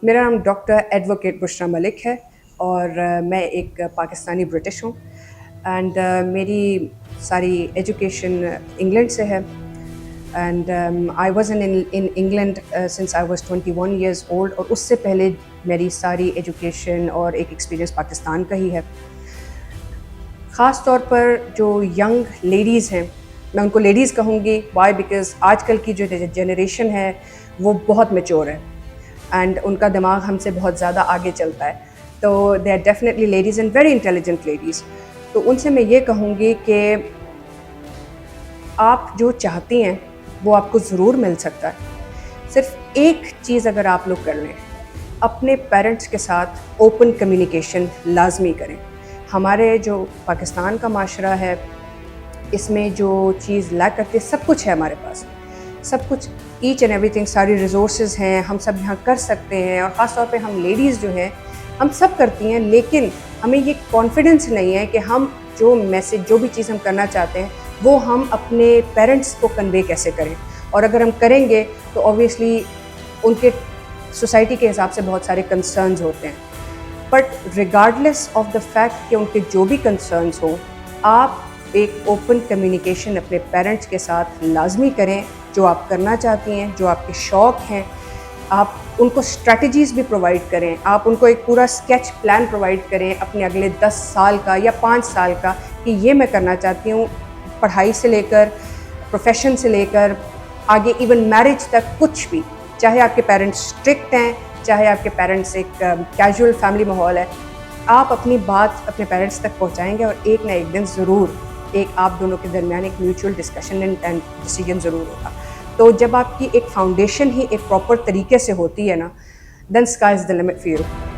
میرا نام doctor advocate بشرا ملک ہے اور میں ایک پاکستانی برٹش ہوں اینڈ میری ساری ایجوکیشن انگلینڈ سے ہے and I was in England since I was 21 years old, اور اس سے پہلے میری ساری ایجوکیشن اور ایک ایکسپیرینس پاکستان کا ہی ہے. خاص طور پر جو ینگ لیڈیز ہیں، میں ان کو لیڈیز کہوں گی، وائی بیکاز آج کل کی جو جنریشن ہے وہ بہت میچور ہے اینڈ ان کا دماغ ہم سے بہت زیادہ آگے چلتا ہے، تو they are definitely ladies and very intelligent ladies. تو ان سے میں یہ کہوں گی کہ آپ جو چاہتی ہیں وہ آپ کو ضرور مل سکتا ہے. صرف ایک چیز اگر آپ لوگ کر لیں، اپنے پیرنٹس کے ساتھ اوپن کمیونیکیشن لازمی کریں. ہمارے جو پاکستان کا معاشرہ ہے اس میں جو چیز لیک کرتے سب کچھ ہے ہمارے پاس، سب کچھ ایچ اینڈ ایوری تھنگ، ساری ریسورسز ہیں، ہم سب یہاں کر سکتے ہیں، اور خاص طور پہ ہم لیڈیز جو ہیں ہم سب کرتی ہیں، لیکن ہمیں یہ کانفیڈنس نہیں ہے کہ ہم جو میسج، جو بھی چیز ہم کرنا چاہتے ہیں وہ ہم اپنے پیرنٹس کو کنوے کیسے کریں. اور اگر ہم کریں گے تو اوبویسلی ان کے سوسائٹی کے حساب سے بہت سارے کنسرنز ہوتے ہیں، but regardless of the fact کہ ان کے جو بھی کنسرنز ہوں، آپ ایک اوپن کمیونیکیشن اپنے پیرنٹس کے ساتھ لازمی کریں. جو آپ کرنا چاہتی ہیں، جو آپ کے شوق ہیں، آپ ان کو اسٹریٹجیز بھی پرووائڈ کریں. آپ ان کو ایک پورا اسکیچ پلان پرووائڈ کریں اپنے اگلے 10 سال کا یا 5 سال کا، کہ یہ میں کرنا چاہتی ہوں، پڑھائی سے لے کر پروفیشن سے لے کر آگے ایون میرج تک، کچھ بھی. چاہے آپ کے پیرنٹس اسٹرکٹ ہیں، چاہے آپ کے پیرنٹس ایک کیجول فیملی ماحول ہے، آپ اپنی بات اپنے پیرنٹس تک پہنچائیں گے اور ایک نہ ایک دن ضرور ایک آپ دونوں کے درمیان ایک میوچول ڈسکشن اینڈ ڈیسیجن ضرور ہوگا. تو جب آپ کی ایک فاؤنڈیشن ہی ایک پراپر طریقے سے ہوتی ہے نا، then sky is the limit for you.